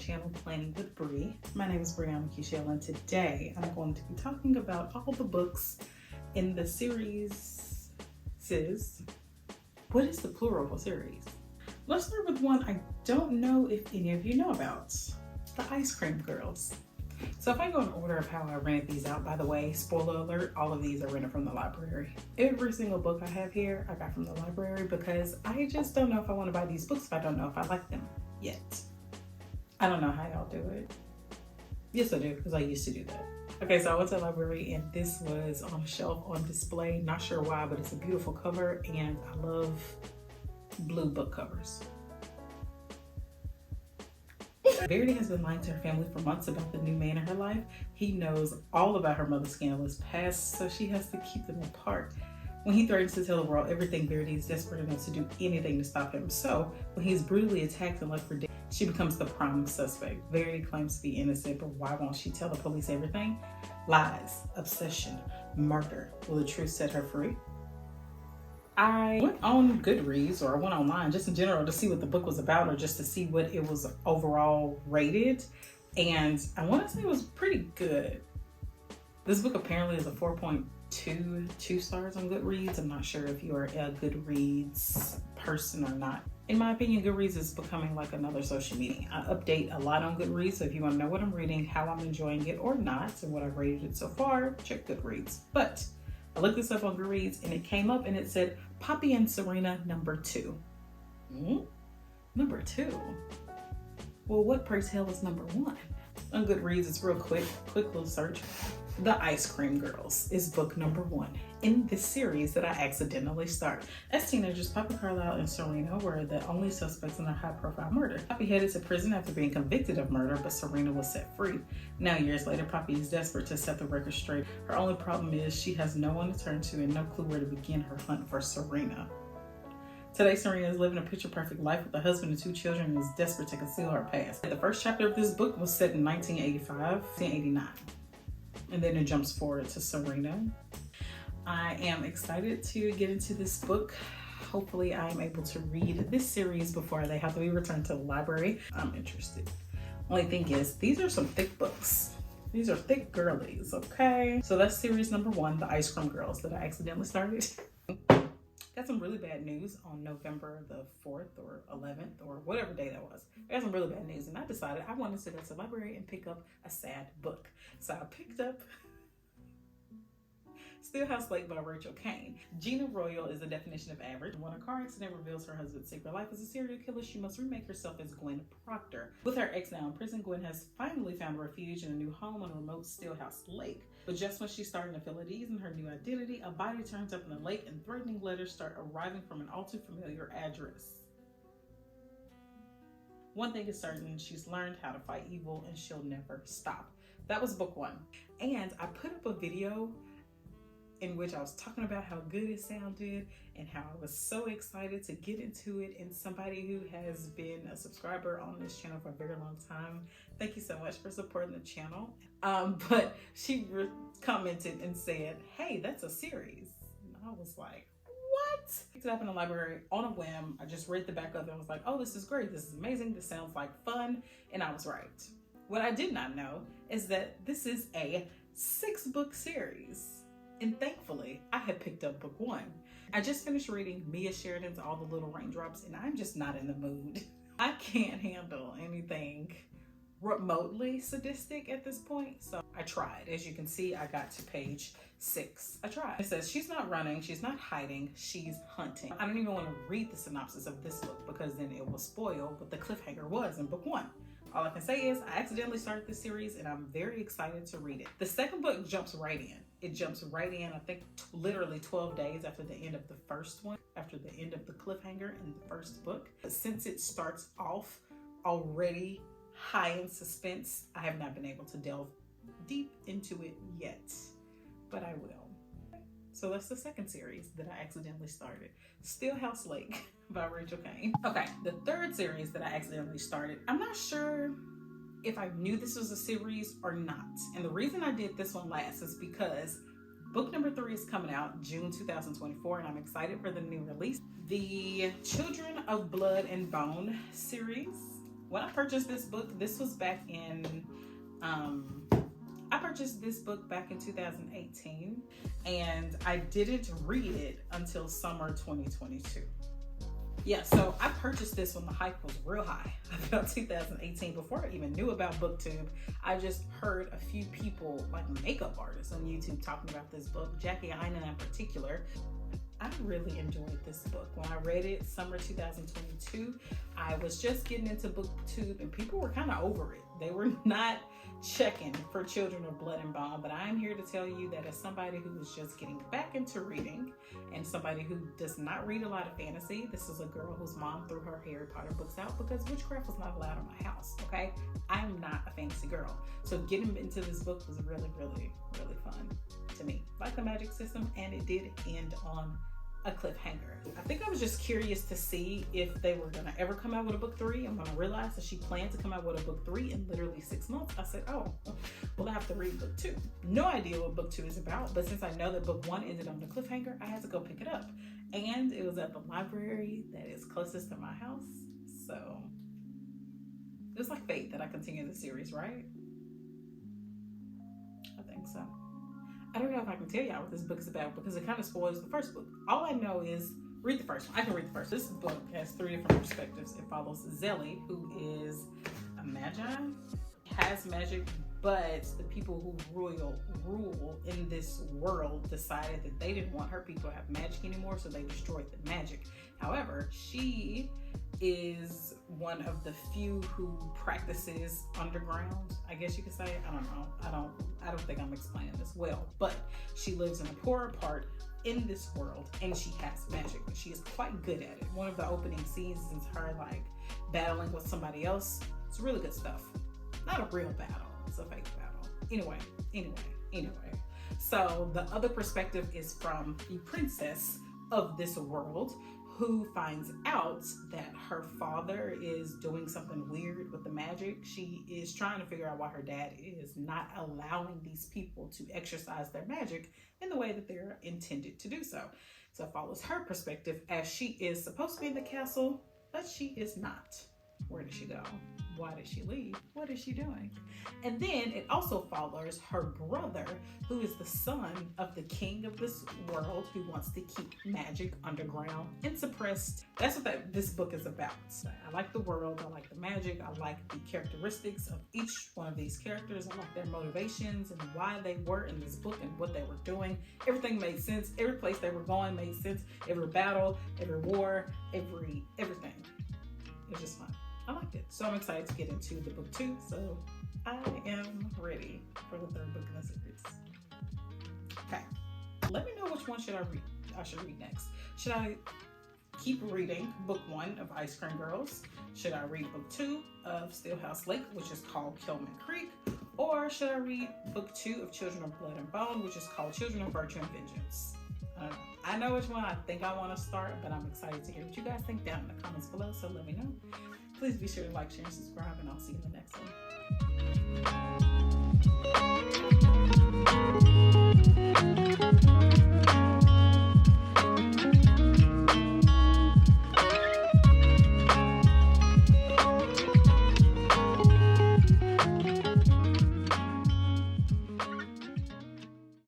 channel, Planning with Bree. My name is Breana Kechelle, and today I'm going to be talking about all the books in the series. What is the plural for series? Let's start with one I don't know if any of you know about, the Ice Cream Girls. So if I go in order of how I rented these out, by the way, spoiler alert, all of these are rented from the library. Every single book I have here, I got from the library because I just don't know if I want to buy these books if I don't know if I like them yet. I don't know how y'all do it. Yes, I do, because I used to do that. Okay, so I went to the library and this was on a shelf on display. Not sure why, but it's a beautiful cover and I love blue book covers. Verity has been lying to her family for months about the new man in her life. He knows all about her mother's scandalous past, so she has to keep them apart. When he threatens to tell the world everything, Verity is desperate enough to do anything to stop him. So when he is brutally attacked and left for dead, she becomes the prime suspect. Verity claims to be innocent, but why won't she tell the police everything? Lies, obsession, murder. Will the truth set her free? I went on Goodreads, or I went online just in general to see what the book was about, or just to see what it was overall rated. And I want to say it was pretty good. This book apparently is a 4.2 stars on Goodreads. I'm not sure if you're a Goodreads person or not. In my opinion, Goodreads is becoming like another social media. I update a lot on Goodreads, so if you want to know what I'm reading, how I'm enjoying it or not, and what I've rated it so far, check Goodreads. But I looked this up on Goodreads and it came up and it said Poppy and Serena #2. Number 2? Well, what pray tell is number 1? On Goodreads, it's real quick little search. The Ice Cream Girls is book number 1 in this series that I accidentally started. As teenagers, Poppy, Carlisle, and Serena were the only suspects in a high-profile murder. Poppy headed to prison after being convicted of murder, but Serena was set free. Now, years later, Poppy is desperate to set the record straight. Her only problem is she has no one to turn to and no clue where to begin her hunt for Serena. Today, Serena is living a picture-perfect life with a husband and 2 children and is desperate to conceal her past. The first chapter of this book was set in 1989. And then it jumps forward to Serena. I am excited to get into this book. Hopefully I am able to read this series before they have to be returned to the library. I'm interested. Only thing is, these are some thick books. These are thick girlies, okay? So that's series number 1, The Ice Cream Girls, that I accidentally started. Got some really bad news on November the 4th or 11th or whatever day that was. I got some really bad news and I decided I wanted to go to the library and pick up a sad book. So I picked up Stillhouse Lake by Rachel Caine. Gina Royal is the definition of average. When a car accident reveals her husband's secret life as a serial killer, she must remake herself as Gwen Proctor. With her ex now in prison, Gwen has finally found refuge in a new home on a remote Stillhouse Lake. But just when she's starting to feel at ease in her new identity, a body turns up in the lake and threatening letters start arriving from an all too familiar address. One thing is certain, she's learned how to fight evil and she'll never stop. That was book 1. And I put up a video in which I was talking about how good it sounded and how I was so excited to get into it. And somebody who has been a subscriber on this channel for a very long time, thank you so much for supporting the channel. But she commented and said, hey, that's a series. And I was like, what? Picked it up in the library on a whim. I just read the back of it and was like, oh, this is great. This is amazing. This sounds like fun. And I was right. What I did not know is that this is a 6-book series. And thankfully, I had picked up book 1. I just finished reading Mia Sheridan's All the Little Raindrops, and I'm just not in the mood. I can't handle anything remotely sadistic at this point, so I tried. As you can see, I got to page 6. I tried. It says she's not running, she's not hiding, she's hunting. I don't even want to read the synopsis of this book because then it will spoil what the cliffhanger was in book 1. All I can say is I accidentally started this series and I'm very excited to read it. The second book jumps right in. It jumps right in, I think literally 12 days after the end of the first one, after the end of the cliffhanger in the first book. But since it starts off already high in suspense, I have not been able to delve deep into it yet, but I will. So that's the second series that I accidentally started. Stillhouse Lake by Rachel Caine. Okay, the third series that I accidentally started, I'm not sure if I knew this was a series or not. And the reason I did this one last is because book number 3 is coming out June 2024 and I'm excited for the new release. The Children of Blood and Bone series when I purchased this book, this was back in, I purchased this book back in 2018, and I didn't read it until summer 2022. Yeah, so I purchased this when the hype was real high about 2018. Before I even knew about BookTube, I just heard a few people, like makeup artists on YouTube, talking about this book, Jackie Aina in particular. I really enjoyed this book. When I read it summer 2022, I was just getting into BookTube and people were kind of over it. They were not checking for Children of Blood and Bone, but I'm here to tell you that as somebody who is just getting back into reading and somebody who does not read a lot of fantasy, this is a girl whose mom threw her Harry Potter books out because witchcraft was not allowed in my house, okay? I'm not a fantasy girl. So getting into this book was really, really, really fun to me. Like the magic system, and it did end on a cliffhanger. I think I was just curious to see if they were gonna ever come out with a book 3, and when I realized that she planned to come out with a book 3 in literally 6 months, I said, oh, well, I have to read book 2. No idea what book 2 is about, but since I know that book 1 ended on the cliffhanger, I had to go pick it up. And it was at the library that is closest to my house, so it was like fate that I continue the series, right? I think so. I don't know if I can tell y'all what this book is about because it kind of spoils the first book. All I know is read the first one. I can read the first. This book has 3 different perspectives. It follows Zelly, who is a magi, has magic, but the people who rule in this world decided that they didn't want her people to have magic anymore, so they destroyed the magic. However, she is one of the few who practices underground, I guess you could say. I don't know. I don't think I'm explaining this well, but she lives in a poorer part in this world and she has magic, and she is quite good at it. One of the opening scenes is her like battling with somebody else. It's really good stuff. Not a real battle, it's a fake battle. Anyway. So the other perspective is from the princess of this world, who finds out that her father is doing something weird with the magic. She is trying to figure out why her dad is not allowing these people to exercise their magic in the way that they're intended to do so. So it follows her perspective as she is supposed to be in the castle, but she is not. Where did she go? Why did she leave? What is she doing? And then it also follows her brother, who is the son of the king of this world, who wants to keep magic underground and suppressed. That's what this book is about. I like the world, I like the magic, I like the characteristics of each one of these characters, I like their motivations and why they were in this book and what they were doing. Everything made sense. Every place they were going made sense. Every battle, every war, everything. It was just fun. I liked it. So I'm excited to get into the book 2. So I am ready for the 3rd book in the series. Okay. Let me know which one I should read next. Should I keep reading book 1 of Ice Cream Girls? Should I read book 2 of Stillhouse Lake, which is called Kilman Creek? Or should I read book 2 of Children of Blood and Bone, which is called Children of Virtue and Vengeance? I know which one I think I want to start, but I'm excited to hear what you guys think down in the comments below, so let me know. Please be sure to like, share, and subscribe, and I'll see you in the next one.